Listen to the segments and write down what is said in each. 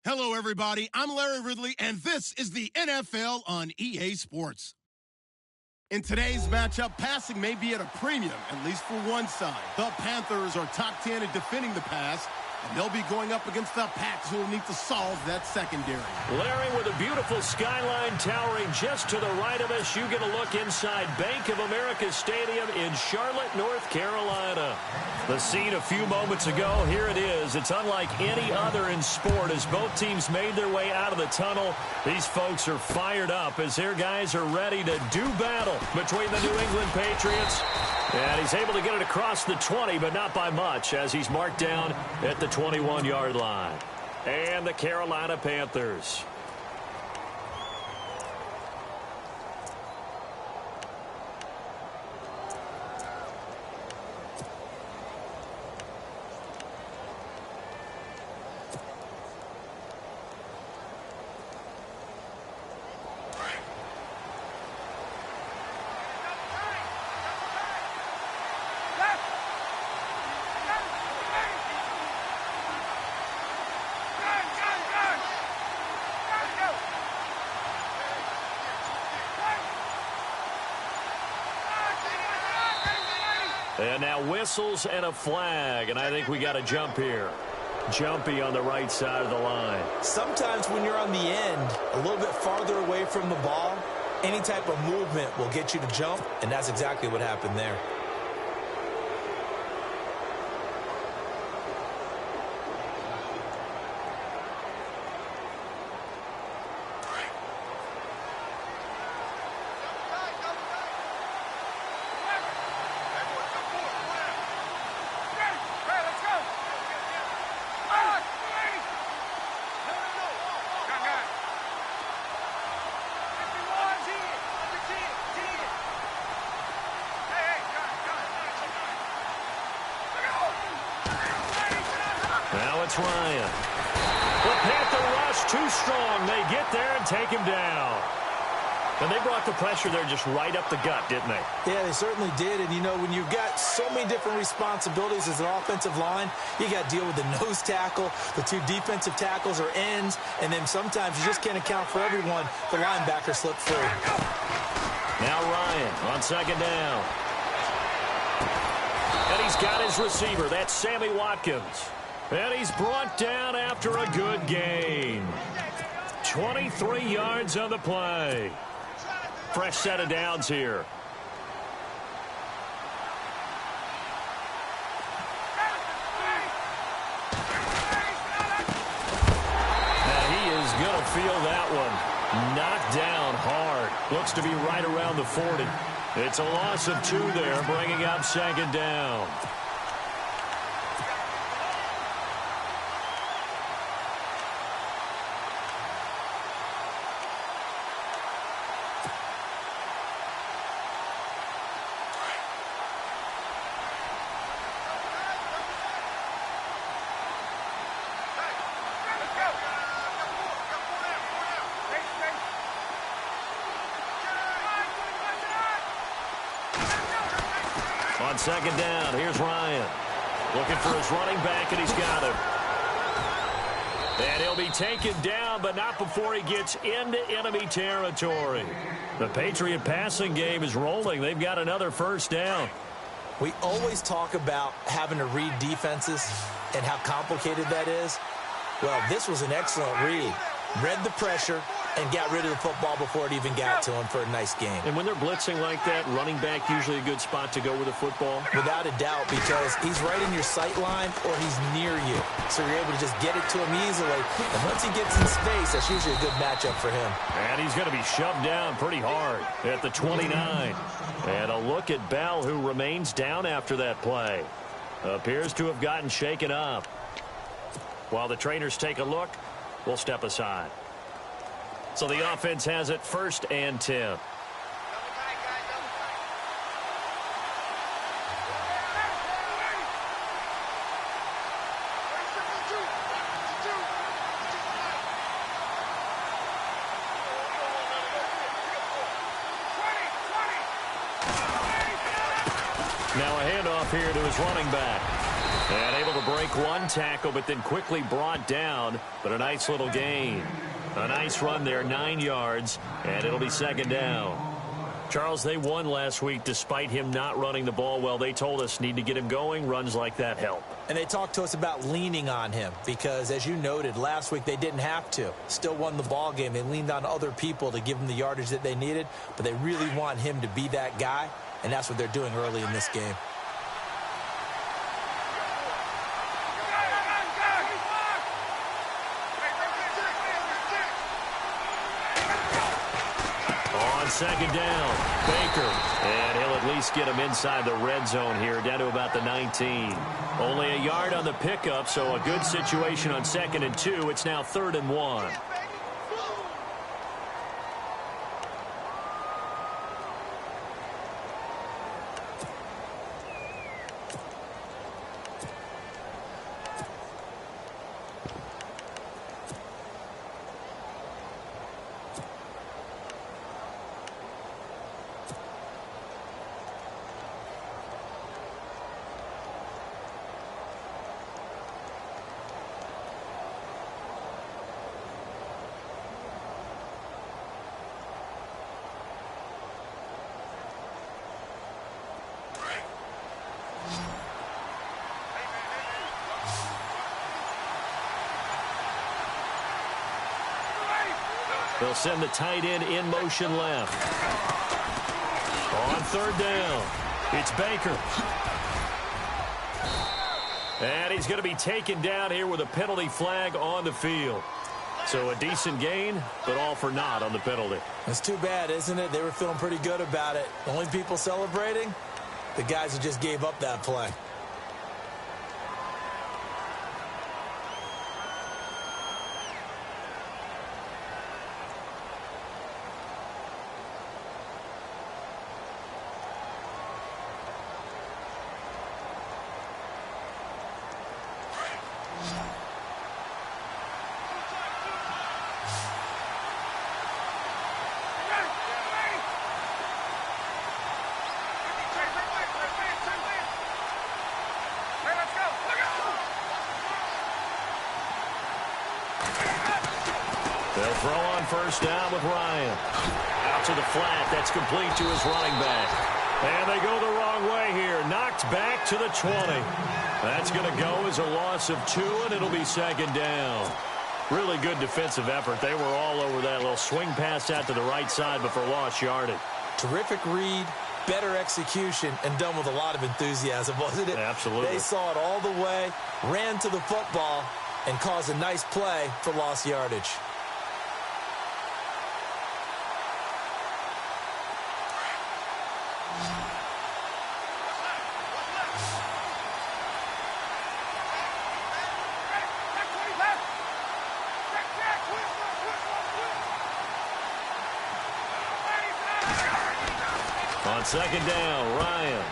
Hello, everybody. I'm Larry Ridley, and this is the NFL on EA Sports. In today's matchup, passing may be at a premium, at least for one side. The Panthers are top 10 at defending the pass, and they'll be going up against the Pats, who will need to solve that secondary. Larry, with a beautiful skyline towering just to the right of us, you get a look inside Bank of America Stadium in Charlotte, North Carolina. The scene a few moments ago, here it is. It's unlike any other in sport as both teams made their way out of the tunnel. These folks are fired up as their guys are ready to do battle between the New England Patriots. And he's able to get it across the 20, but not by much, as he's marked down at the 21-yard line. And the Carolina Panthers. And now whistles and a flag, and I think we got a jump here. Jumpy on the right side of the line. Sometimes when you're on the end, a little bit farther away from the ball, any type of movement will get you to jump, and that's exactly what happened there. Now it's Ryan. The Panther rush too strong. They get there and take him down. And they brought the pressure there just right up the gut, didn't they? Yeah, they certainly did. And, you know, when you've got so many different responsibilities as an offensive line, you got to deal with the nose tackle, the two defensive tackles or ends, and then sometimes you just can't account for everyone. The linebacker slipped free. Now Ryan on second down. And he's got his receiver. That's Sammy Watkins. And he's brought down after a good gain. 23 yards on the play. Fresh set of downs here. Now he is going to feel that one. Knocked down hard. Looks to be right around the 40. It's a loss of 2 there, bringing up second down. On second down, here's Ryan. Looking for his running back, and he's got him. And he'll be taken down, but not before he gets into enemy territory. The Patriot passing game is rolling. They've got another first down. We always talk about having to read defenses and how complicated that is. Well, this was an excellent read. Read the pressure and got rid of the football before it even got to him for a nice game. And when they're blitzing like that, running back usually a good spot to go with the football? Without a doubt, because he's right in your sight line or he's near you. So you're able to just get it to him easily. And once he gets in space, that's usually a good matchup for him. And he's going to be shoved down pretty hard at the 29. And a look at Bell, who remains down after that play. Appears to have gotten shaken up. While the trainers take a look, we'll step aside. So the offense has it 1st and 10. Now a handoff here to his running back. And able to break one tackle, but then quickly brought down. But a nice little gain. A nice run there, 9 yards, and it'll be second down. Charles, they won last week despite him not running the ball well. They told us need to get him going. Runs like that help. And they talked to us about leaning on him because, as you noted, last week they didn't have to. Still won the ball game. They leaned on other people to give them the yardage that they needed, but they really want him to be that guy, and that's what they're doing early in this game. Second down, Baker, and he'll at least get him inside the red zone here, down to about the 19. Only a yard on the pickup, so a good situation on 2nd and 2. It's now 3rd and 1. They'll send the tight end in motion left. On 3rd down, it's Baker. And he's going to be taken down here with a penalty flag on the field. So a decent gain, but all for naught on the penalty. It's too bad, isn't it? They were feeling pretty good about it. The only people celebrating, the guys who just gave up that play. They'll throw on 1st down with Ryan. Out to the flat. That's complete to his running back. And they go the wrong way here. Knocked back to the 20. That's going to go as a loss of 2, and it'll be 2nd down. Really good defensive effort. They were all over that little swing pass out to the right side, but for lost yardage. Terrific read, better execution, and done with a lot of enthusiasm, wasn't it? Absolutely. They saw it all the way, ran to the football, and caused a nice play for lost yardage. On 2nd down, Ryan.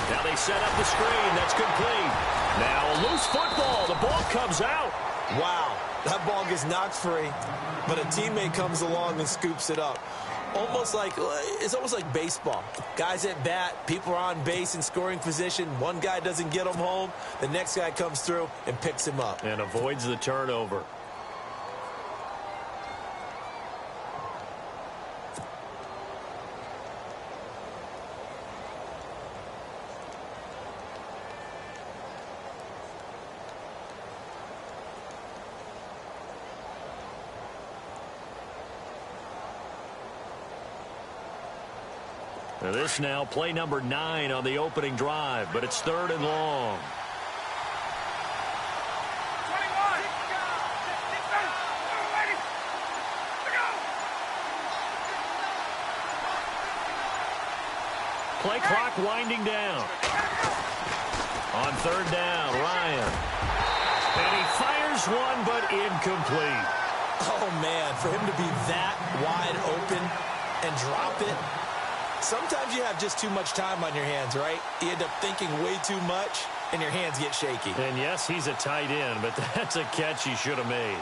Now they set up the screen. That's complete. Now a loose football. The ball comes out. Wow, that ball gets knocked free, but a teammate comes along and scoops it up. It's almost like baseball. Guys at bat, people are on base in scoring position. One guy doesn't get him home. The next guy comes through and picks him up. And avoids the turnover. Now this now play number 9 on the opening drive, but it's 3rd and long. Play clock winding down. On 3rd down, Ryan. And he fires one, but incomplete. Oh, man, for him to be that wide open and drop it. Sometimes you have just too much time on your hands, right? You end up thinking way too much, and your hands get shaky. And yes, he's a tight end, but that's a catch he should have made.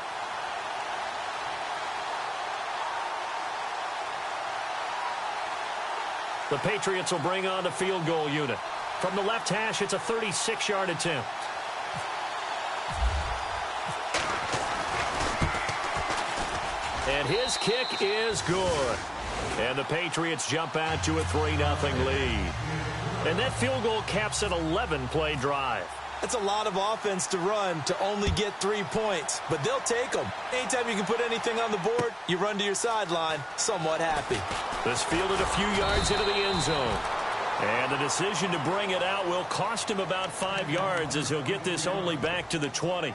The Patriots will bring on the field goal unit. From the left hash, it's a 36-yard attempt. And his kick is good. And the Patriots jump out to a 3-0 lead. And that field goal caps an 11-play drive. That's a lot of offense to run to only get 3 points, but they'll take them. Anytime you can put anything on the board, you run to your sideline somewhat happy. This fielded a few yards into the end zone. And the decision to bring it out will cost him about 5 yards as he'll get this only back to the 20.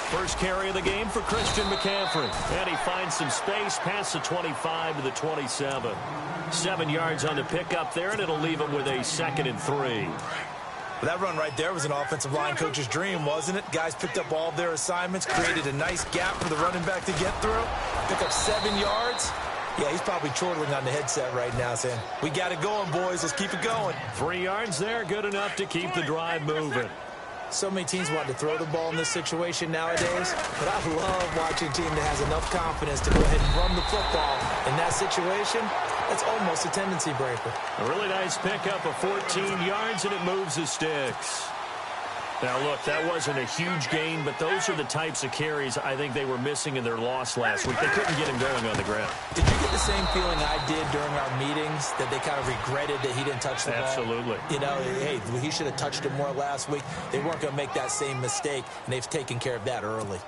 First carry of the game for Christian McCaffrey. And he finds some space past the 25 to the 27. 7 yards on the pickup there, and it'll leave him with a 2nd and 3. That run right there was an offensive line coach's dream, wasn't it? Guys picked up all of their assignments, created a nice gap for the running back to get through, pick up 7 yards. Yeah, he's probably chortling on the headset right now saying, we got it going, boys. Let's keep it going. 3 yards there, good enough to keep the drive moving. So many teams want to throw the ball in this situation nowadays, but I love watching a team that has enough confidence to go ahead and run the football. In that situation, that's almost a tendency breaker. A really nice pickup of 14 yards, and it moves the sticks. Now, look, that wasn't a huge gain, but those are the types of carries I think they were missing in their loss last week. They couldn't get him going on the ground. Did you get the same feeling I did during our meetings, that they kind of regretted that he didn't touch the ball? Absolutely. You know, hey, he should have touched it more last week. They weren't going to make that same mistake, and they've taken care of that early.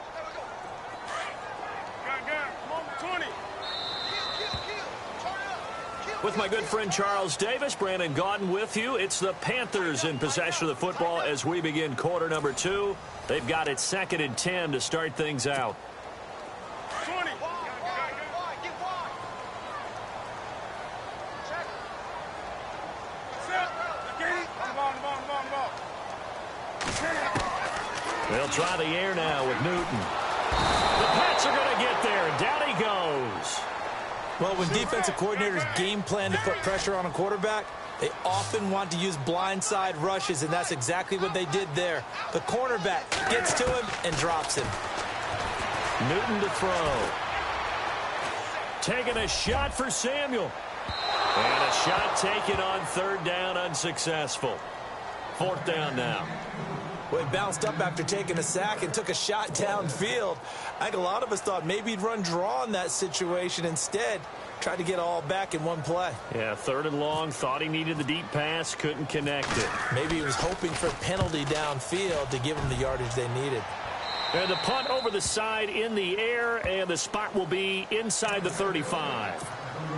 With my good friend Charles Davis, Brandon Gaudin with you. It's the Panthers in possession of the football as we begin quarter number 2. They've got it 2nd and 10 to start things out. 20. They'll try the air now with Newton. The Pats are going to get there, and down he goes. Well, when defensive coordinators game plan to put pressure on a quarterback, they often want to use blindside rushes, and that's exactly what they did there. The cornerback gets to him and drops him. Newton to throw. Taking a shot for Samuel. And a shot taken on 3rd down, unsuccessful. 4th down now. Well, he bounced up after taking a sack and took a shot downfield. I think a lot of us thought maybe he'd run draw in that situation. Instead, tried to get all back in one play. Yeah, 3rd and long. Thought he needed the deep pass. Couldn't connect it. Maybe he was hoping for a penalty downfield to give him the yardage they needed. And the punt over the side in the air, and the spot will be inside the 35.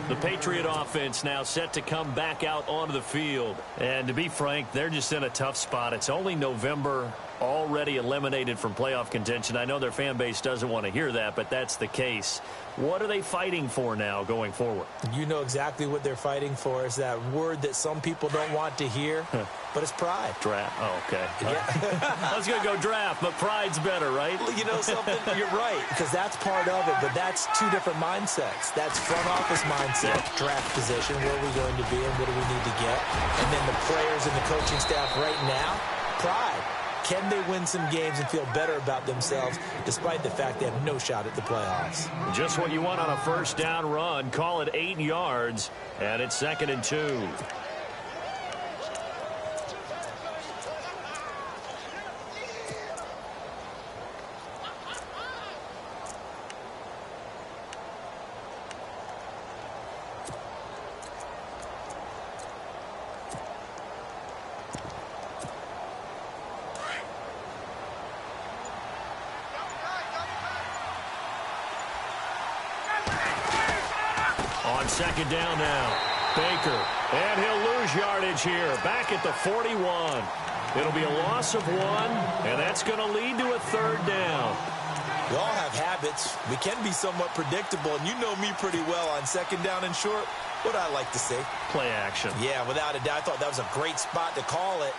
The Patriot offense now set to come back out onto the field. And to be frank, they're just in a tough spot. It's only November, already eliminated from playoff contention. I know their fan base doesn't want to hear that, but that's the case. What are they fighting for now going forward? You know exactly what they're fighting for. Is that word that some people don't want to hear, but it's pride. Draft. Oh, okay. Yeah. I was going to go draft, but pride's better, right? You know something? You're right, because that's part of it, but that's 2 different mindsets. That's front office mindset, draft position, where are we going to be and what do we need to get? And then the players and the coaching staff right now, pride. Can they win some games and feel better about themselves despite the fact they have no shot at the playoffs? Just what you want on a 1st down run. Call it 8 yards, and it's 2nd and 2. On 2nd down now, Baker, and he'll lose yardage here, back at the 41. It'll be a loss of 1, and that's going to lead to a 3rd down. We all have habits. We can be somewhat predictable, and you know me pretty well on 2nd down and short. What I like to see. Play action. Yeah, without a doubt. I thought that was a great spot to call it.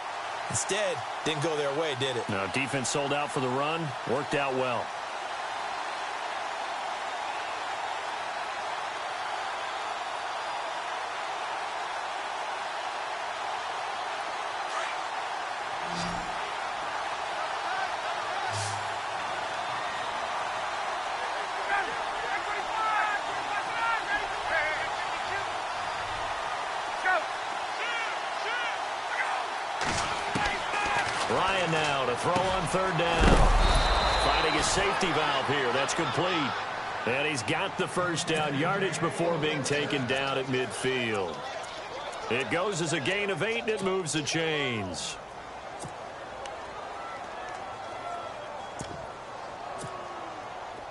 Instead, didn't go their way, did it? No, defense sold out for the run. Worked out well. Ryan now to throw on third down. Finding a safety valve here. That's complete. And he's got the first down yardage before being taken down at midfield. It goes as a gain of 8, and it moves the chains.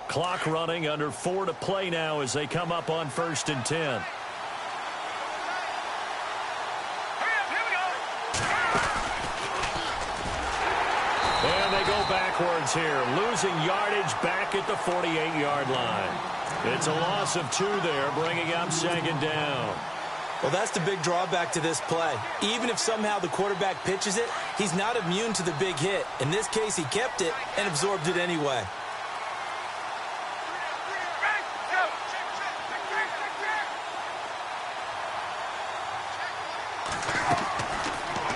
Clock running, under 4 to play now as they come up on 1st and 10. And they go backwards here, losing yardage back at the 48-yard line. It's a loss of 2 there, bringing up 2nd down. Well, that's the big drawback to this play. Even if somehow the quarterback pitches it, he's not immune to the big hit. In this case, he kept it and absorbed it anyway.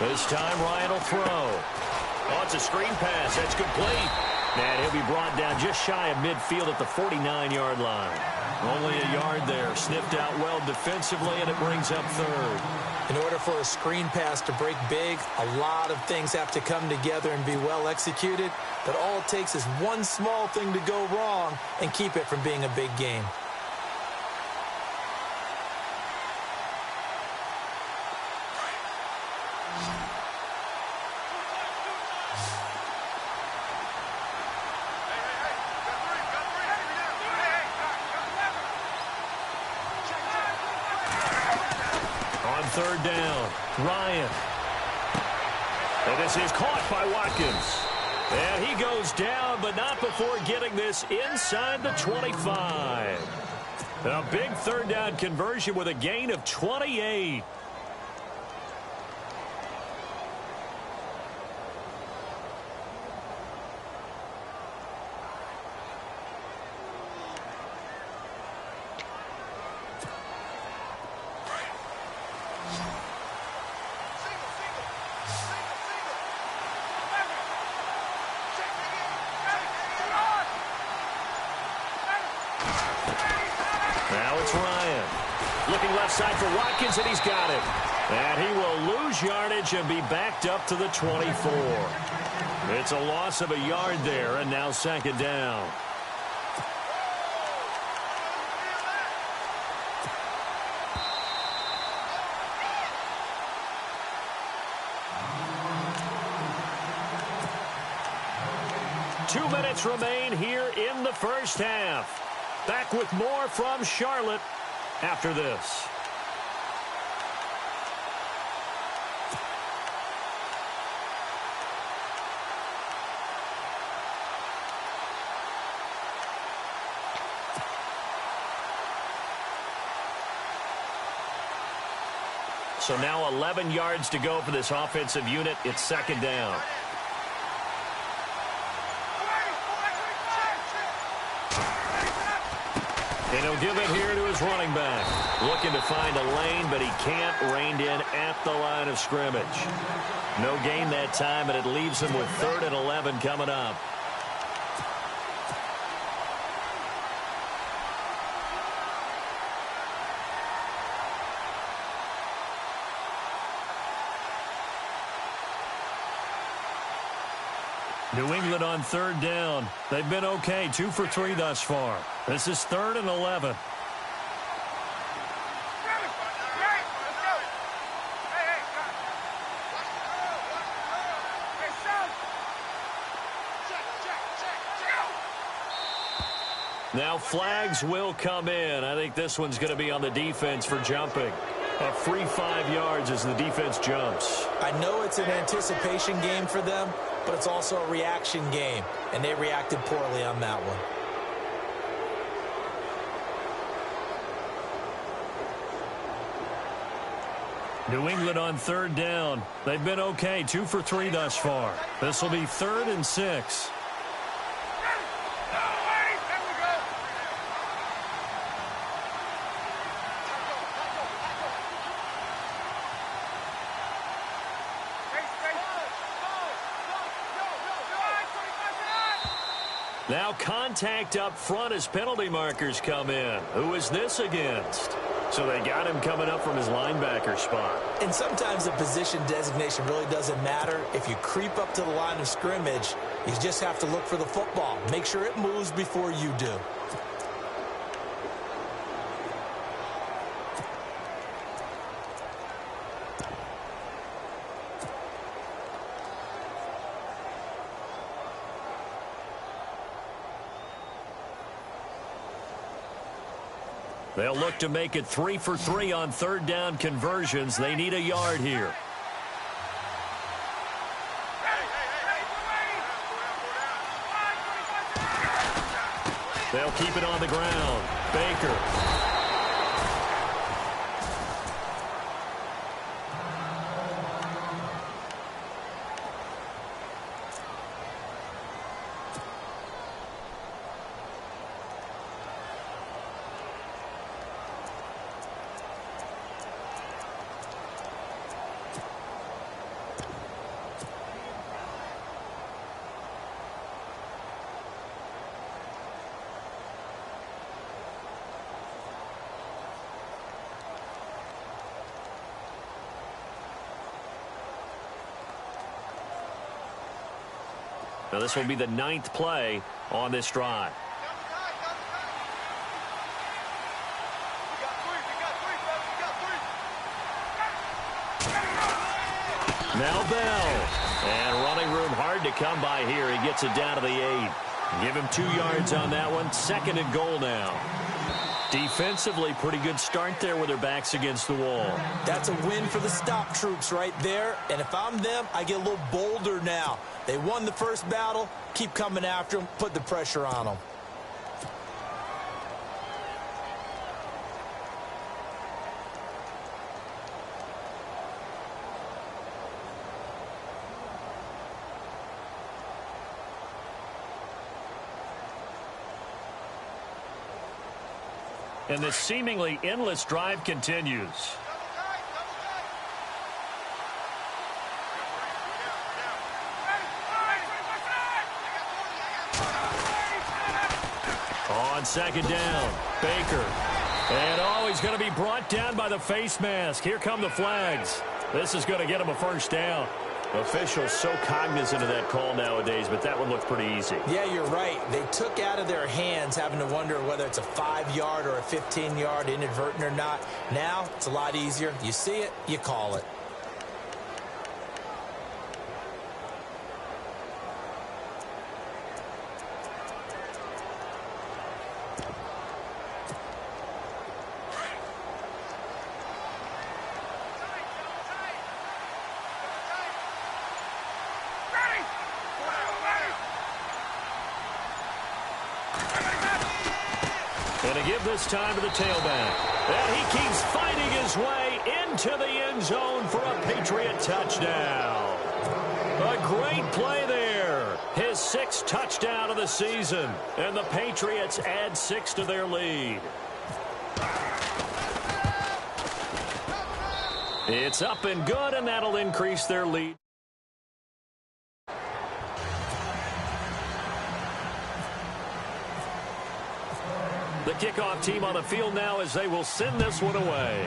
This time, Ryan will throw. Oh, it's a screen pass. That's complete. And he'll be brought down just shy of midfield at the 49-yard line. Only a yard there. Sniffed out well defensively, and it brings up 3rd. In order for a screen pass to break big, a lot of things have to come together and be well executed. But all it takes is one small thing to go wrong and keep it from being a big game. Third down, Ryan. And this is caught by Watkins. And he goes down, but not before getting this inside the 25. A big 3rd down conversion with a gain of 28. Now it's Ryan. Looking left side for Watkins, and he's got it. And he will lose yardage and be backed up to the 24. It's a loss of a yard there, and now 2nd down. Two minutes remain here in the first half. Back with more from Charlotte after this. So now 11 yards to go for this offensive unit. It's 2nd down. And he'll give it here to his running back. Looking to find a lane, but he can't. Reined in at the line of scrimmage. No gain that time, and it leaves him with 3rd and 11 coming up. New England on 3rd down. They've been okay, 2 for 3 thus far. This is 3rd and 11. Now flags will come in. I think this one's going to be on the defense for jumping. A free 5 yards as the defense jumps. I know it's an anticipation game for them, but it's also a reaction game, and they reacted poorly on that one. New England on 3rd down. They've been okay, 2 for 3 thus far. This will be 3rd and 6. Now contact up front as penalty markers come in. Who is this against? So they got him coming up from his linebacker spot. And sometimes the position designation really doesn't matter. If you creep up to the line of scrimmage, you just have to look for the football. Make sure it moves before you do. They'll look to make it 3 for 3 on third down conversions. They need a yard here. They'll keep it on the ground. Baker. Now this will be the 9th play on this drive. Now Bell. And running room hard to come by here. He gets it down to the 8. Give him 2 yards on that one. 2nd and goal now. Defensively, pretty good start there with their backs against the wall. That's a win for the stop troops right there. And if I'm them, I get a little bolder now. They won the first battle. Keep coming after them. Put the pressure on them. And this seemingly endless drive continues. On 2nd down, Baker. And he's going to be brought down by the face mask. Here come the flags. This is going to get him a first down. Officials so cognizant of that call nowadays, but that one looked pretty easy. Yeah, you're right. They took out of their hands having to wonder whether it's a 5-yard or a 15-yard inadvertent or not. Now, it's a lot easier. You see it, you call it. And to give this time to the tailback. And he keeps fighting his way into the end zone for a Patriot touchdown. A great play there. His 6th touchdown of the season. And the Patriots add 6 to their lead. It's up and good, and that'll increase their lead. The kickoff team on the field now as they will send this one away.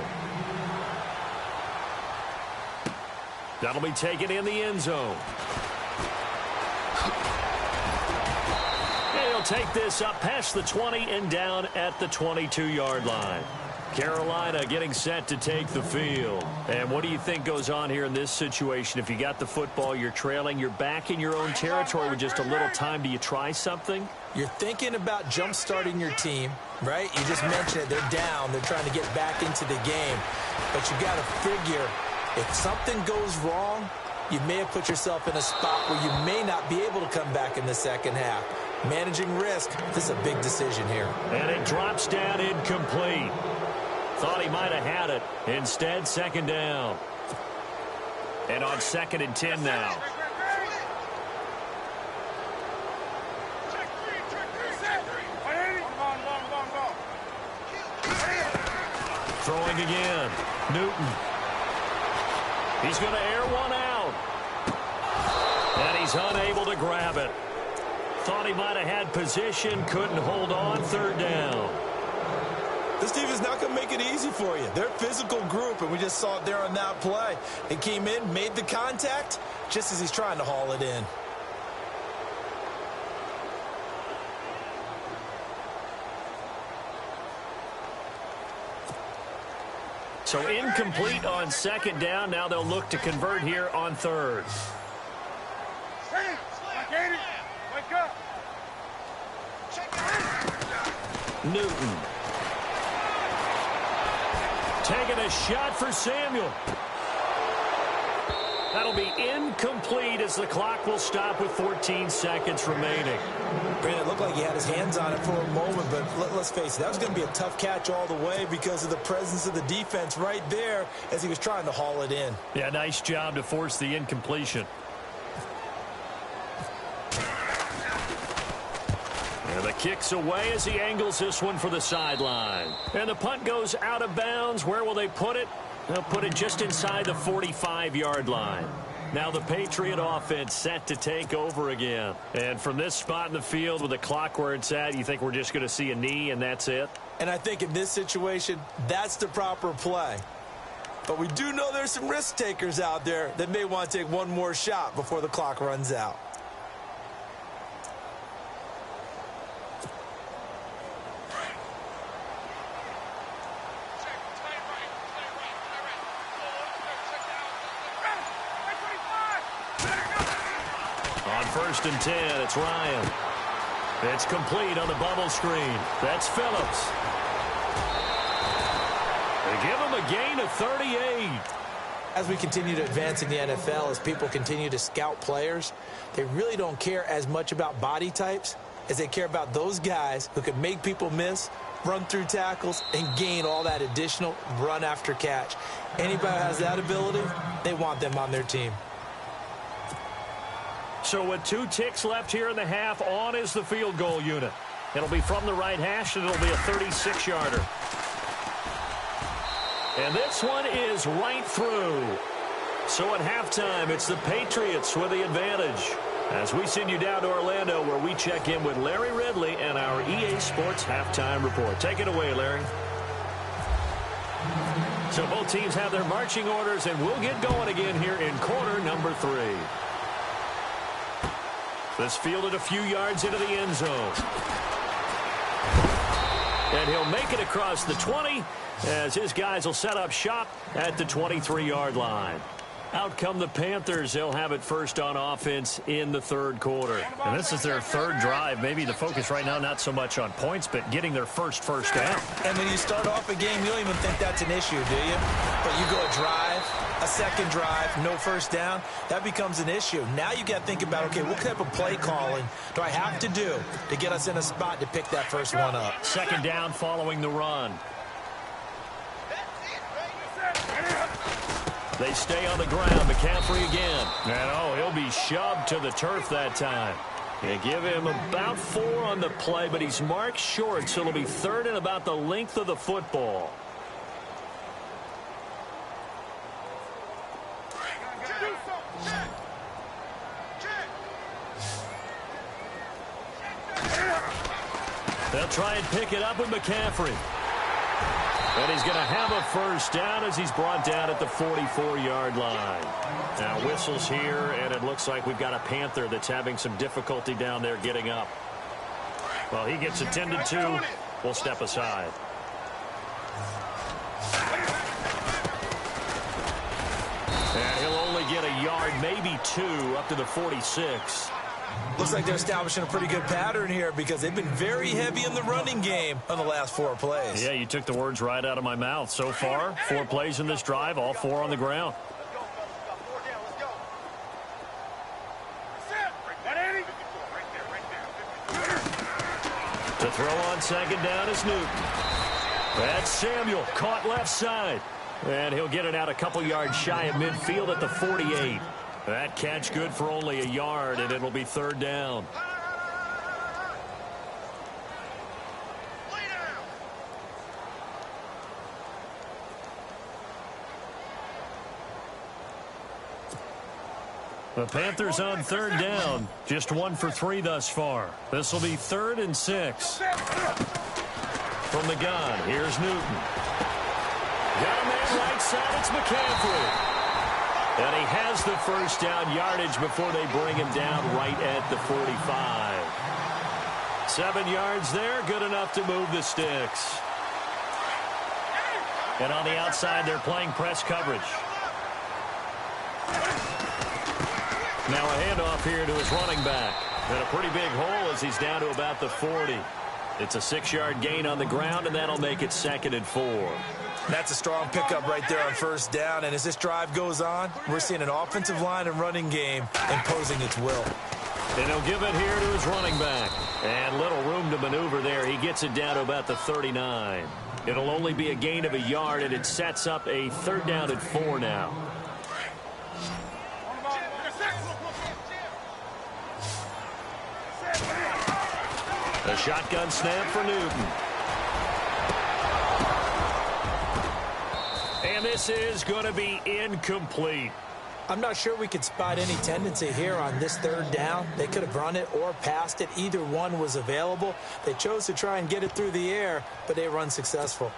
That'll be taken in the end zone. And he'll take this up past the 20 and down at the 22-yard line. Carolina getting set to take the field. And what do you think goes on here in this situation? If you got the football, you're trailing, you're back in your own territory with just a little time. Do you try something? You're thinking about jump-starting your team, right? You just mentioned it. They're down. They're trying to get back into the game. But you got to figure, if something goes wrong, you may have put yourself in a spot where you may not be able to come back in the second half. Managing risk, this is a big decision here. And it drops down incomplete. Thought he might have had it. Instead, 2nd down. And on 2nd and 10 now. Throwing again. Newton. He's going to air one out. And he's unable to grab it. Thought he might have had position. Couldn't hold on. 3rd down. This team is not going to make it easy for you. They're a physical group, and we just saw it there on that play. They came in, made the contact, just as he's trying to haul it in. So incomplete on second down. Now they'll look to convert here on third. Wake up. Newton. Taking a shot for Samuel. That'll be incomplete as the clock will stop with 14 seconds remaining. Brandon, it looked like he had his hands on it for a moment, but let's face it, that was going to be a tough catch all the way because of the presence of the defense right there as he was trying to haul it in. Yeah, nice job to force the incompletion. And the kick's away as he angles this one for the sideline. And the punt goes out of bounds. Where will they put it? They'll put it just inside the 45-yard line. Now the Patriot offense set to take over again. And from this spot in the field with the clock where it's at, you think we're just going to see a knee and that's it? And I think in this situation, that's the proper play. But we do know there's some risk takers out there that may want to take one more shot before the clock runs out. On 1st and 10, it's Ryan. It's complete on the bubble screen. That's Phillips. They give him a gain of 38. As we continue to advance in the NFL, as people continue to scout players, they really don't care as much about body types as they care about those guys who can make people miss, run through tackles, and gain all that additional run after catch. Anybody who has that ability, they want them on their team. So with 2 ticks left here in the half, on is the field goal unit. It'll be from the right hash, and it'll be a 36-yarder. And this one is right through. So at halftime, it's the Patriots with the advantage. As we send you down to Orlando, where we check in with Larry Ridley and our EA Sports Halftime Report. Take it away, Larry. So both teams have their marching orders, and we'll get going again here in quarter number 3. This fielded a few yards into the end zone. And he'll make it across the 20 as his guys will set up shop at the 23-yard line. Out come the Panthers. They'll have it first on offense in the third quarter. And this is their third drive. Maybe the focus right now not so much on points, but getting their first down. And when you start off a game, you don't even think that's an issue, do you? But you go a drive, a second drive, no first down, that becomes an issue. Now you got to think about, okay, what type of play calling do I have to do to get us in a spot to pick that first one up? Second down following the run. They stay on the ground. McCaffrey again. And, he'll be shoved to the turf that time. They give him about 4 on the play, but he's marked short, so it'll be third and about the length of the football. They'll try and pick it up with McCaffrey. And he's going to have a first down as he's brought down at the 44-yard line. Now whistles here, and it looks like we've got a Panther that's having some difficulty down there getting up. Well, he gets attended to. We'll step aside. And he'll only get a yard, maybe 2, up to the 46. Looks like they're establishing a pretty good pattern here because they've been very heavy in the running game on the last 4 plays. Yeah, you took the words right out of my mouth. So far, 4 plays in this drive, all 4 on the ground. To throw on second down is Newton. That's Samuel, caught left side. And he'll get it out a couple yards shy of midfield at the 48. That catch good for only a yard, and it'll be third down. The Panthers on third down. Just 1 for 3 thus far. This will be 3rd and 6. From the gun, here's Newton. Got a man right side, it's McCaffrey. And he has the first down yardage before they bring him down right at the 45. 7 yards there, good enough to move the sticks. And on the outside, they're playing press coverage. Now a handoff here to his running back. And a pretty big hole as he's down to about the 40. It's a 6-yard gain on the ground, and that'll make it 2nd and 4. That's a strong pickup right there on first down. And as this drive goes on, we're seeing an offensive line and running game imposing its will. And he'll give it here to his running back. And little room to maneuver there. He gets it down to about the 39. It'll only be a gain of a yard, and it sets up a 3rd down and 4 now. A shotgun snap for Newton. And this is going to be incomplete. I'm not sure we could spot any tendency here on this 3rd down. They could have run it or passed it. Either one was available. They chose to try and get it through the air, but they were unsuccessful.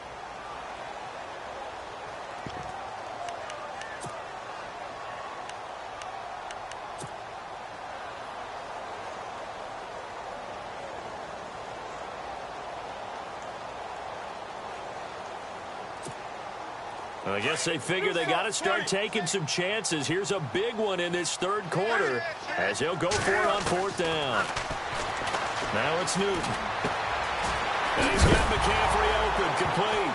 I guess they figure they got to start taking some chances. Here's a big one in this 3rd quarter as he'll go for it on 4th down. Now it's Newton. And he's got McCaffrey open, complete.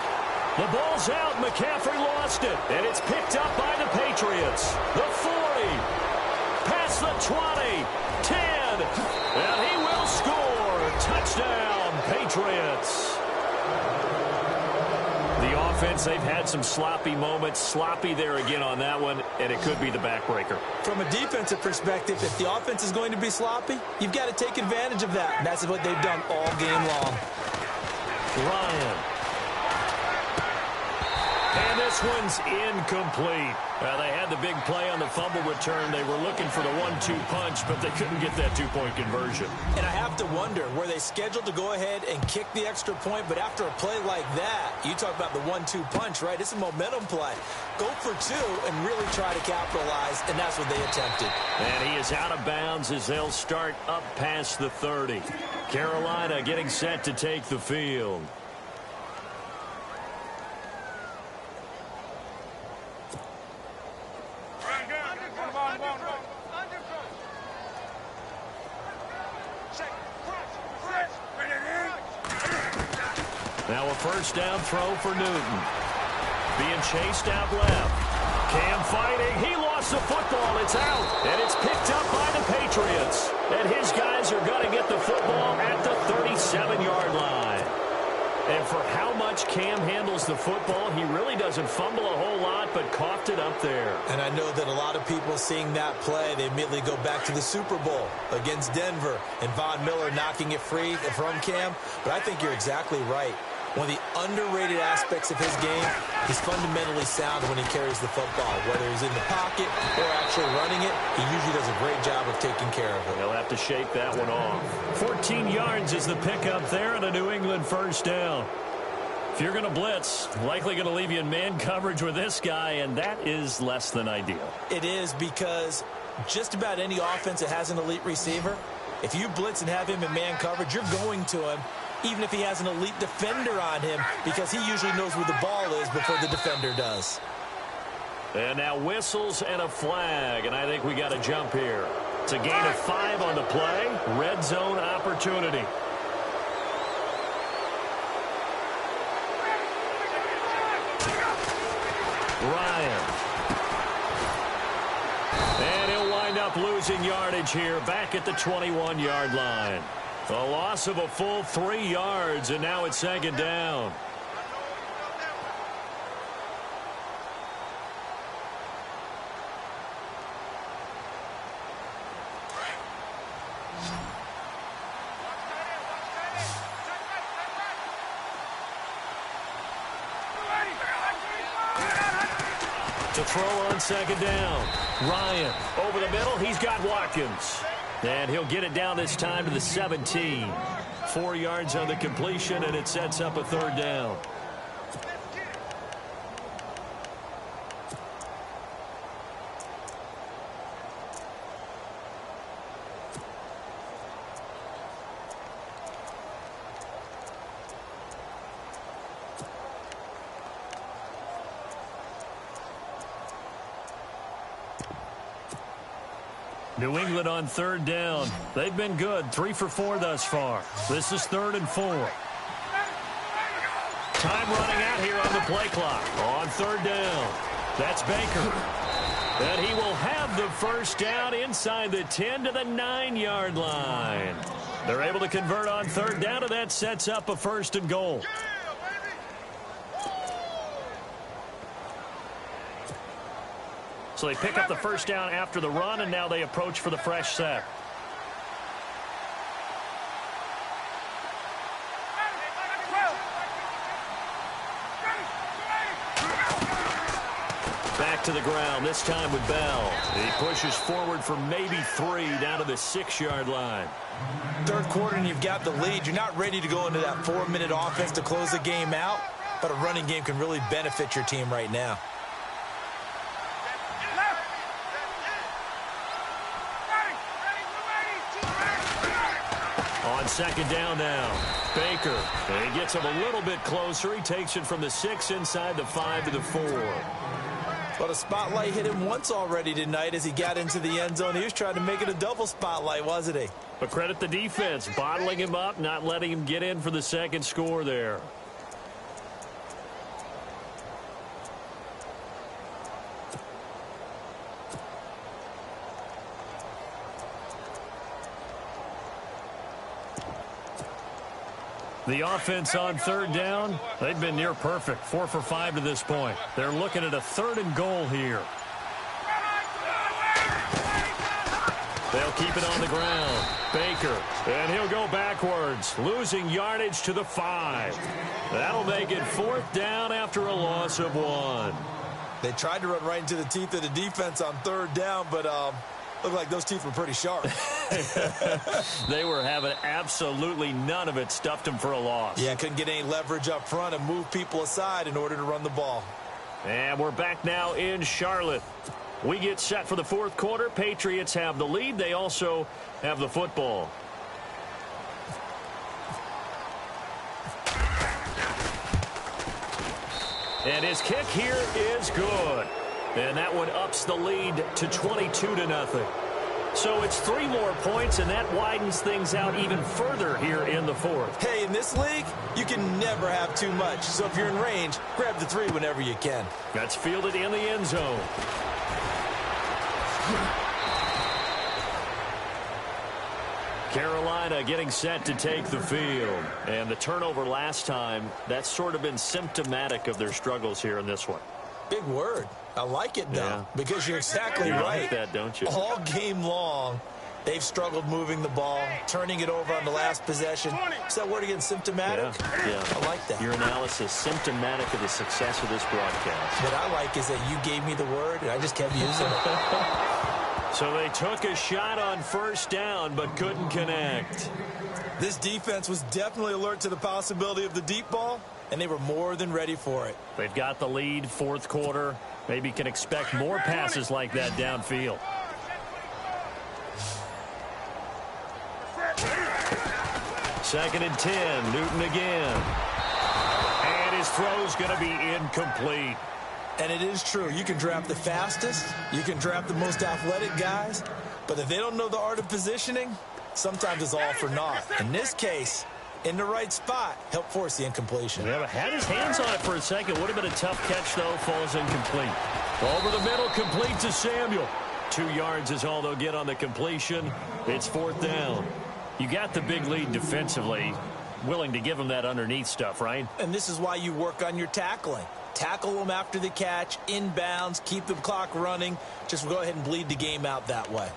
The ball's out. McCaffrey lost it. And it's picked up by the Patriots. The 40. Past the 20. 10. And he will score. Touchdown, Patriots. The offense, they've had some sloppy moments. Sloppy there again on that one, and it could be the backbreaker. From a defensive perspective, if the offense is going to be sloppy, you've got to take advantage of that. And that's what they've done all game long. Ryan. And this one's incomplete. They had the big play on the fumble return. They were looking for the 1-2 punch, but they couldn't get that 2-point conversion. And I have to wonder, were they scheduled to go ahead and kick the extra point? But after a play like that, you talk about the 1-2 punch, right? It's a momentum play. Go for 2 and really try to capitalize, and that's what they attempted. And he is out of bounds as they'll start up past the 30. Carolina getting set to take the field. Now a first down throw for Newton. Being chased out left. Cam fighting. He lost the football. It's out. And it's picked up by the Patriots. And his guys are going to get the football at the 37-yard line. And for how much Cam handles the football, he really doesn't fumble a whole lot, but coughed it up there. And I know that a lot of people seeing that play, they immediately go back to the Super Bowl against Denver and Von Miller knocking it free from Cam. But I think you're exactly right. One of the underrated aspects of his game, he's fundamentally sound when he carries the football. Whether he's in the pocket or actually running it, he usually does a great job of taking care of it. He'll have to shake that one off. 14 yards is the pickup there, and a New England first down. If you're going to blitz, likely going to leave you in man coverage with this guy, and that is less than ideal. It is, because just about any offense that has an elite receiver, if you blitz and have him in man coverage, you're going to him, even if he has an elite defender on him, because he usually knows where the ball is before the defender does. And now whistles and a flag, and I think we got a jump here. It's a gain of 5 on the play. Red zone opportunity. Ryan. And he'll wind up losing yardage here back at the 21-yard line. A loss of a full 3 yards, and now it's second down. To throw on second down. Ryan over the middle. He's got Watkins. And he'll get it down this time to the 17. 4 yards on the completion, and it sets up a 3rd down. New England on 3rd down. They've been good, 3 for 4 thus far. This is 3rd and 4. Time running out here on the play clock. On 3rd down. That's Baker. And he will have the 1st down inside the 10 to the 9-yard line. They're able to convert on 3rd down, and that sets up a 1st and goal. So they pick up the 1st down after the run, and now they approach for the fresh set. Back to the ground, this time with Bell. He pushes forward for maybe 3 down to the 6-yard line. 3rd quarter, and you've got the lead. You're not ready to go into that 4-minute offense to close the game out, but a running game can really benefit your team right now. On 2nd down now, Baker. And he gets him a little bit closer. He takes it from the 6 inside the 5 to the 4. But a spotlight hit him once already tonight as he got into the end zone. He was trying to make it a double spotlight, wasn't he? But credit the defense, bottling him up, not letting him get in for the 2nd score there. The offense on 3rd down, they've been near perfect, 4 for 5 to this point. They're looking at a 3rd and goal here. They'll keep it on the ground. Baker, and he'll go backwards, losing yardage to the 5. That'll make it 4th down after a loss of 1. They tried to run right into the teeth of the defense on 3rd down, but looked like those teeth were pretty sharp. They were having absolutely none of it, stuffed them for a loss. Yeah, couldn't get any leverage up front and move people aside in order to run the ball. And we're back now in Charlotte. We get set for the 4th quarter. Patriots have the lead. They also have the football. And his kick here is good. And that one ups the lead to 22-0. So it's 3 more points, and that widens things out even further here in the 4th. Hey, in this league, you can never have too much. So if you're in range, grab the 3 whenever you can. That's fielded in the end zone. Carolina getting set to take the field. And the turnover last time, that's sort of been symptomatic of their struggles here in this one. Big word. I like it, though, yeah. Because you're exactly you right. Like that, don't you? All game long, they've struggled moving the ball, turning it over on the last possession. Is that word again, symptomatic? Yeah. I like that. Your analysis, symptomatic of the success of this broadcast. What I like is that you gave me the word, and I just kept using it. So they took a shot on 1st down, but couldn't connect. This defense was definitely alert to the possibility of the deep ball, and they were more than ready for it. They've got the lead, 4th quarter. Maybe can expect more passes like that downfield. Second and 10, Newton again. And his throw's going to be incomplete. And it is true. You can draft the fastest. You can draft the most athletic guys. But if they don't know the art of positioning, sometimes it's all for naught. In this case, in the right spot, help force the incompletion. Yeah, but had his hands on it for a second. Would have been a tough catch, though. Falls incomplete. Over the middle, complete to Samuel. 2 yards is all they'll get on the completion. It's 4th down. You got the big lead defensively. Willing to give them that underneath stuff, right? And this is why you work on your tackling. Tackle them after the catch, inbounds, keep the clock running. Just go ahead and bleed the game out that way.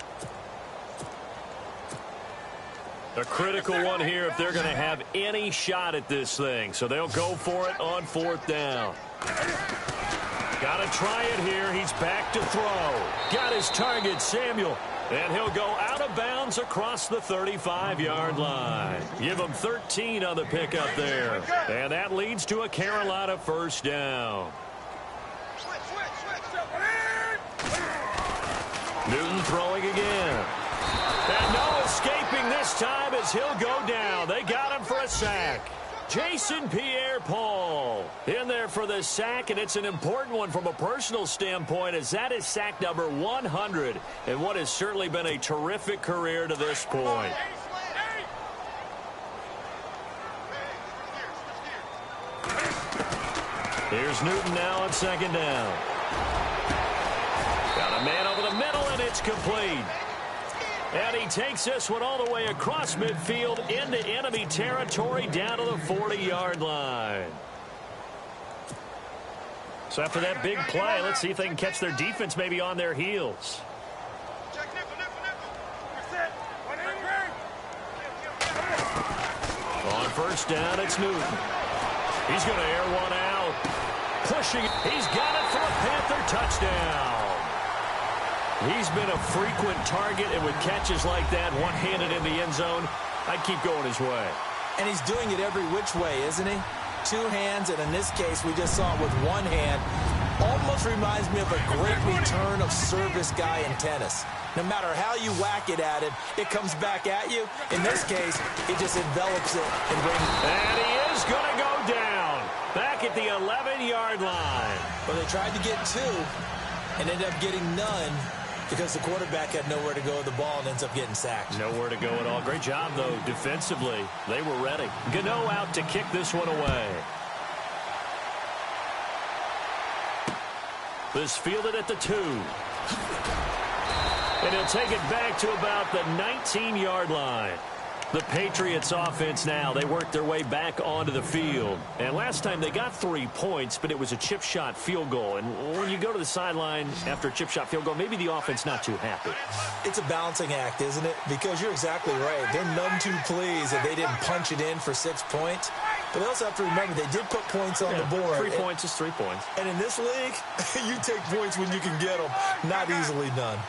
A critical one here if they're going to have any shot at this thing. So they'll go for it on 4th down. Got to try it here. He's back to throw. Got his target, Samuel. And he'll go out of bounds across the 35-yard line. Give him 13 on the pickup there. And that leads to a Carolina first down. Newton throwing again. And no escaping this time as he'll go down. They got him for a sack. Jason Pierre-Paul in there for the sack, and it's an important one from a personal standpoint, as that is sack number 100 and what has certainly been a terrific career to this point. Here's Newton now on second down. Got a man over the middle, and it's complete. And he takes this one all the way across midfield into enemy territory down to the 40-yard line. So after that big play, let's see if they can catch their defense maybe on their heels. On first down, it's Newton. He's going to air one out. Pushing. He's got it for a Panther touchdown. He's been a frequent target, and with catches like that, one-handed in the end zone, I'd keep going his way. And he's doing it every which way, isn't he? Two hands, and in this case, we just saw it with one hand. Almost reminds me of a great return of service guy in tennis. No matter how you whack it at him, it comes back at you. In this case, it just envelops it and brings it. And he is going to go down back at the 11-yard line. Well, they tried to get two and ended up getting none, because the quarterback had nowhere to go with the ball and ends up getting sacked. Nowhere to go at all. Great job, though, defensively. They were ready. Gano out to kick this one away. This fielded at the 2. And he'll take it back to about the 19-yard line. The Patriots offense now, they worked their way back onto the field. And last time they got 3 points, but it was a chip shot field goal. And when you go to the sideline after a chip shot field goal, maybe the offense not too happy. It's a balancing act, isn't it? Because you're exactly right. They're none too pleased that they didn't punch it in for 6 points. But they also have to remember they did put points on the board. 3 points is 3 points. And in this league, you take points when you can get them. Not easily done.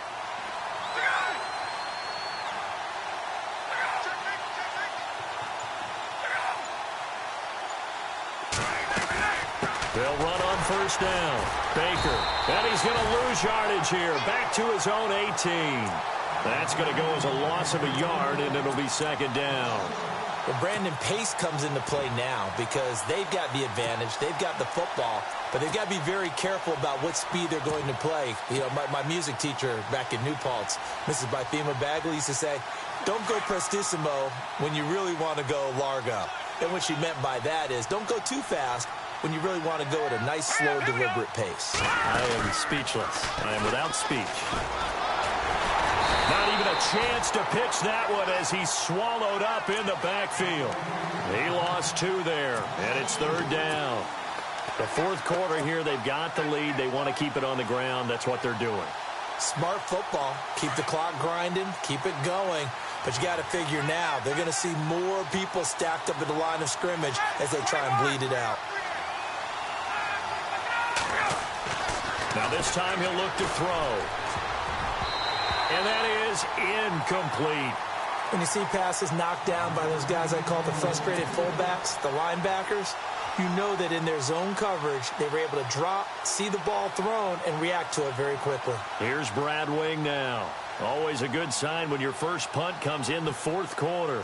They'll run on first down. Baker. And he's going to lose yardage here. Back to his own 18. That's going to go as a loss of a yard, and it'll be second down. Well, Brandon, pace comes into play now because they've got the advantage. They've got the football, but they've got to be very careful about what speed they're going to play. You know, my music teacher back in New Paltz, Mrs. Bythema Bagley, used to say, don't go prestissimo when you really want to go largo. And what she meant by that is don't go too fast when you really want to go at a nice, slow, deliberate pace. I am speechless. I am without speech. Not even a chance to pitch that one as he's swallowed up in the backfield. He lost 2 there, and it's third down. The fourth quarter here, they've got the lead. They want to keep it on the ground. That's what they're doing. Smart football. Keep the clock grinding. Keep it going. But you got to figure now, they're going to see more people stacked up at the line of scrimmage as they try and bleed it out. Now this time he'll look to throw. And that is incomplete. When you see passes knocked down by those guys I call the frustrated fullbacks, the linebackers, you know that in their zone coverage, they were able to drop, see the ball thrown, and react to it very quickly. Here's Brad Wing now. Always a good sign when your first punt comes in the fourth quarter.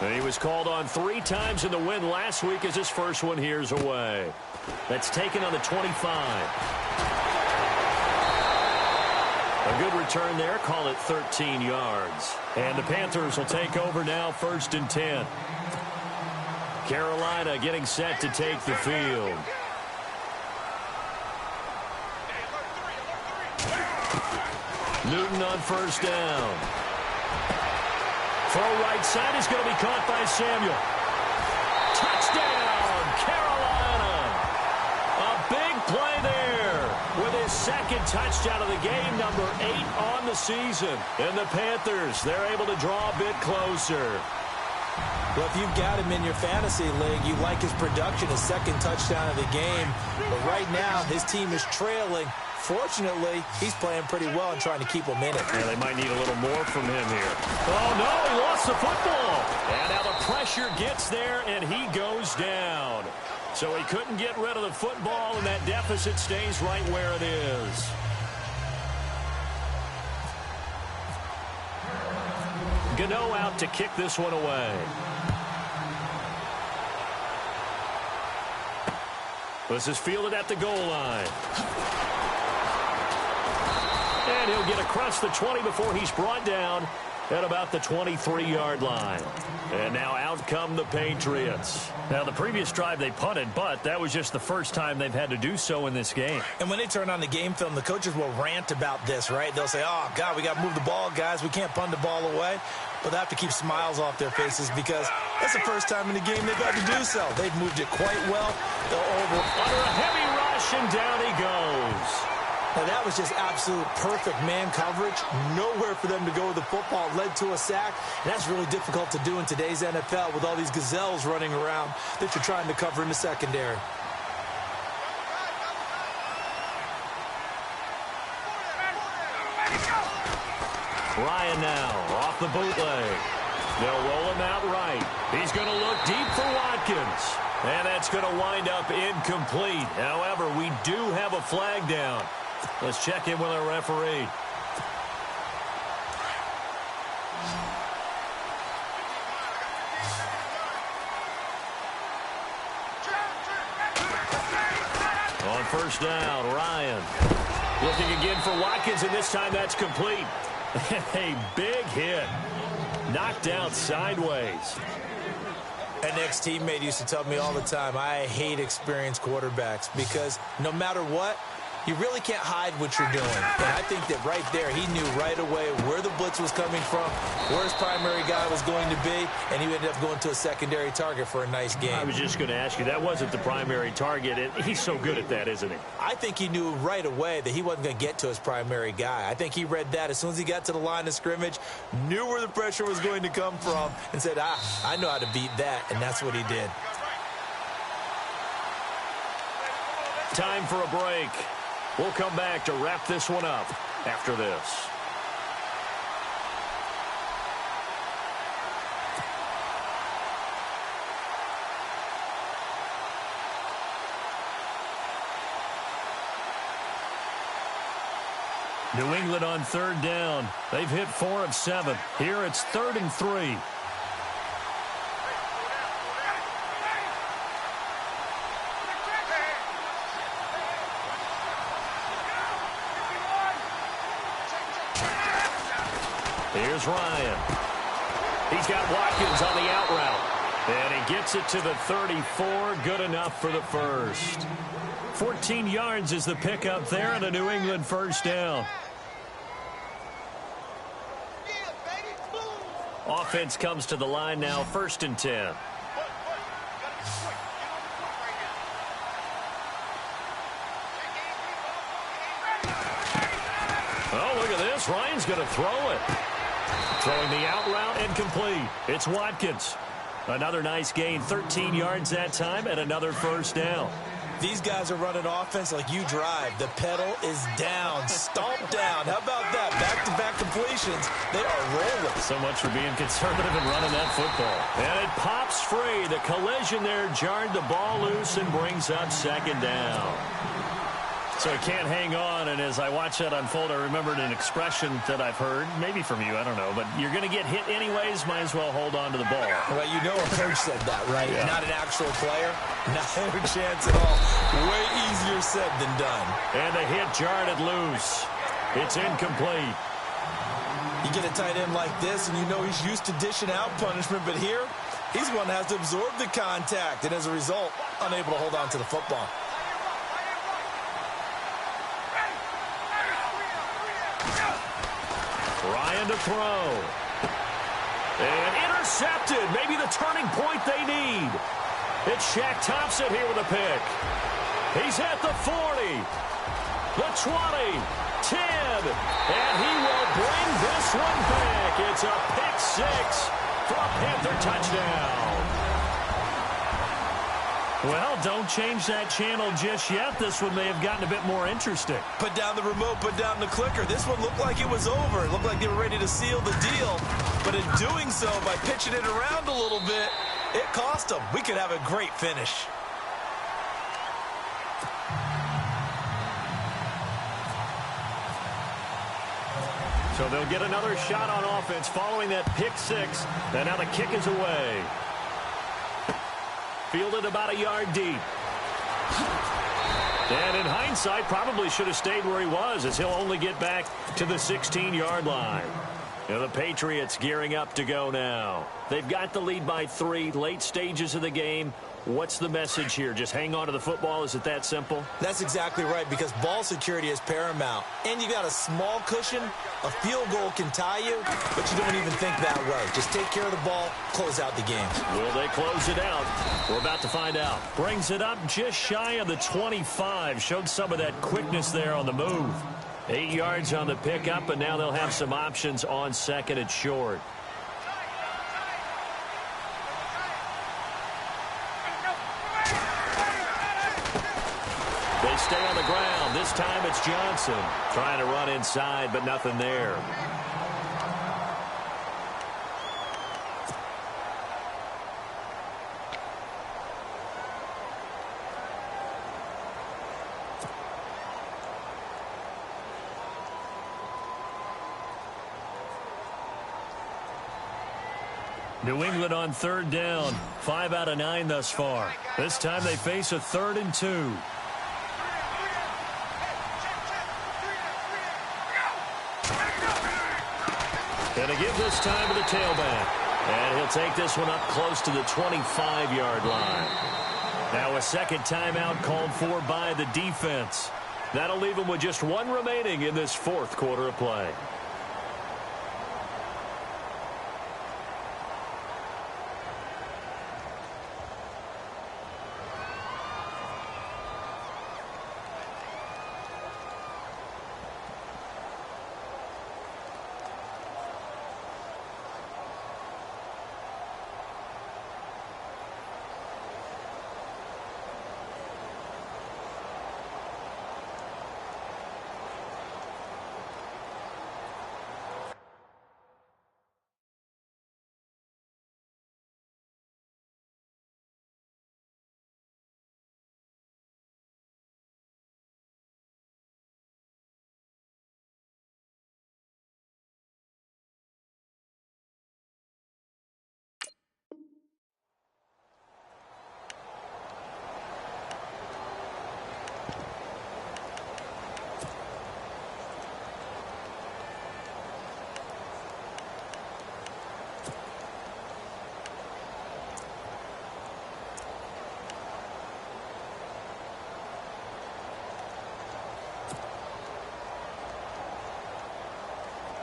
And he was called on 3 times in the win last week as his first one here's away. That's taken on the 25. A good return there. Call it 13 yards. And the Panthers will take over now, 1st and 10. Carolina getting set to take the field. Newton on first down. Throw right side is going to be caught by Samuel. Touchdown, Carolina. A big play there with his second touchdown of the game, number 8 on the season. And the Panthers, they're able to draw a bit closer. Well, if you've got him in your fantasy league, you like his production, his second touchdown of the game. But right now, his team is trailing Fortunately, he's playing pretty well and trying to keep him in it. Yeah, they might need a little more from him here. Oh, no, he lost the football. And now the pressure gets there, and he goes down. So he couldn't get rid of the football, and that deficit stays right where it is. Gano out to kick this one away. This is fielded at the goal line. And he'll get across the 20 before he's brought down at about the 23-yard line. And now out come the Patriots. Now, the previous drive they punted, but that was just the first time they've had to do so in this game. And when they turn on the game film, the coaches will rant about this, right? They'll say, oh, God, we got to move the ball, guys. We can't punt the ball away. But they have to keep smiles off their faces because that's the first time in the game they've had to do so. They've moved it quite well. They're over under a heavy rush, and down he goes. Now, that was just absolute perfect man coverage. Nowhere for them to go with the football. Led to a sack. And that's really difficult to do in today's NFL with all these gazelles running around that you're trying to cover in the secondary. Ryan now off the bootleg. They'll roll him out right. He's going to look deep for Watkins. And that's going to wind up incomplete. However, we do have a flag down. Let's check in with our referee. On first down, Ryan. Looking again for Watkins, and this time that's complete. A big hit. Knocked out sideways. An ex-teammate used to tell me all the time, I hate experienced quarterbacks because no matter what, you really can't hide what you're doing. And I think that right there, he knew right away where the blitz was coming from, where his primary guy was going to be, and he ended up going to a secondary target for a nice game. I was just going to ask you, that wasn't the primary target, and he's so good at that, isn't he? I think he knew right away that he wasn't going to get to his primary guy. I think he read that as soon as he got to the line of scrimmage, knew where the pressure was going to come from, and said, I know how to beat that, and that's what he did. Time for a break. We'll come back to wrap this one up after this. New England on third down. They've hit 4 of 7. Here it's 3rd and 3. Here's Ryan. He's got Watkins on the out route. And he gets it to the 34. Good enough for the first. 14 yards is the pickup there and a New England first down. Offense comes to the line now, 1st and 10. Oh, look at this. Ryan's going to throw it. Throwing the out route and complete. It's Watkins. Another nice gain, 13 yards that time, and another first down. These guys are running offense like you drive. The pedal is down, stomp down. How about that? Back-to-back completions. They are rolling. So much for being conservative and running that football. And it pops free. The collision there jarred the ball loose and brings up 2nd down. So he can't hang on, and as I watch that unfold, I remembered an expression that I've heard, maybe from you, I don't know, but you're going to get hit anyways, might as well hold on to the ball. Well, you know a coach said that, right? Yeah. Not an actual player. Not a chance at all. Way easier said than done. And the hit jarred it loose. It's incomplete. You get a tight end like this, and you know he's used to dishing out punishment, but here, he's one that has to absorb the contact, and as a result, unable to hold on to the football. Ryan to throw. And intercepted. Maybe the turning point they need. It's Shaq Thompson here with a pick. He's at the 40. The 20. 10. And he will bring this one back. It's a pick 6 for a Panther touchdown. Well, don't change that channel just yet. This one may have gotten a bit more interesting. Put down the remote, put down the clicker. This one looked like it was over. It looked like they were ready to seal the deal. But in doing so, by pitching it around a little bit, it cost them. We could have a great finish. So they'll get another shot on offense following that pick six. And now the kick is away. Fielded about a yard deep. And in hindsight, probably should have stayed where he was, as he'll only get back to the 16-yard line. Now the Patriots gearing up to go now. They've got the lead by 3, late stages of the game. What's the message here? Just hang on to the football? Is it that simple? That's exactly right, because ball security is paramount. And you got a small cushion. A field goal can tie you, but you don't even think that way. Just take care of the ball, close out the game. Will they close it out? We're about to find out. Brings it up just shy of the 25. Showed some of that quickness there on the move. 8 yards on the pickup, and now they'll have some options on second and short. They stay on the ground. This time it's Johnson trying to run inside, but nothing there. New England on third down. 5 out of 9 thus far. This time they face a 3rd and 2. And a give this time to the tailback. And he'll take this one up close to the 25-yard line. Now a second timeout called for by the defense. That'll leave them with just 1 remaining in this 4th quarter of play.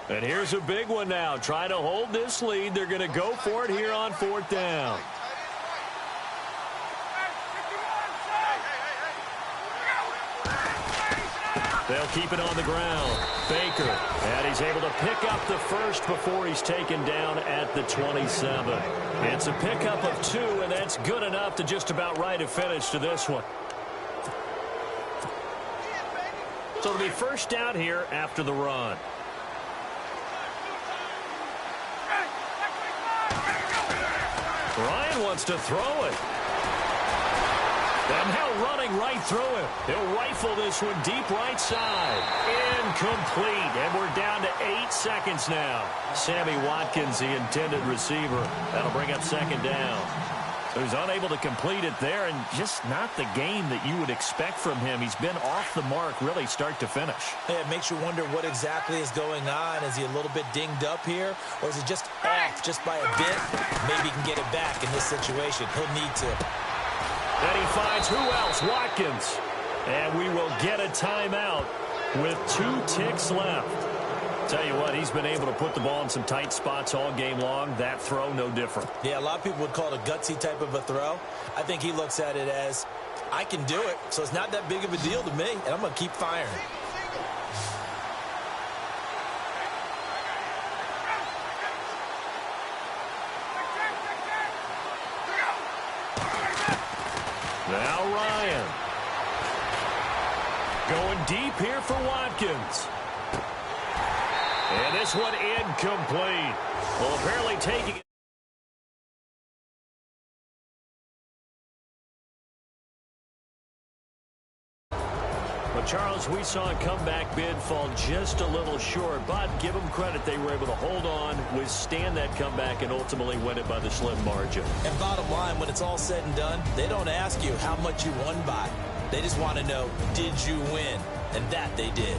And here's a big one now. Trying to hold this lead. They're going to go for it here on 4th down. They'll keep it on the ground. Baker, and he's able to pick up the first before he's taken down at the 27. It's a pickup of 2, and that's good enough to just about write a finish to this one. So it'll be first down here after the run. Ryan wants to throw it. And now running right through him. He'll rifle this one deep right side. Incomplete. And we're down to 8 seconds now. Sammy Watkins, the intended receiver. That'll bring up second down. So he's unable to complete it there, and just not the game that you would expect from him. He's been off the mark really start to finish. Yeah, it makes you wonder what exactly is going on. Is he a little bit dinged up here, or is he just off just by a bit? Maybe he can get it back in this situation. He'll need to. And he finds who else? Watkins. And we will get a timeout with 2 ticks left. Tell you what, he's been able to put the ball in some tight spots all game long. That throw, no different. Yeah, a lot of people would call it a gutsy type of a throw. I think he looks at it as, I can do it, so it's not that big of a deal to me, and I'm going to keep firing. Going deep here for Watkins. And this one incomplete. Well, apparently taking it. But, Charles, we saw a comeback bid fall just a little short, but give them credit. They were able to hold on, withstand that comeback, and ultimately win it by the slim margin. And bottom line, when it's all said and done, they don't ask you how much you won by. They just want to know, did you win? And that they did.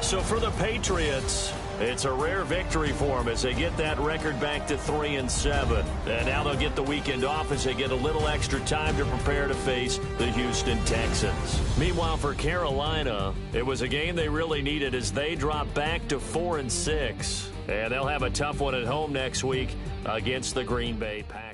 So for the Patriots, it's a rare victory for them as they get that record back to 3-7. And now they'll get the weekend off as they get a little extra time to prepare to face the Houston Texans. Meanwhile, for Carolina, it was a game they really needed as they drop back to 4-6. And they'll have a tough one at home next week against the Green Bay Packers.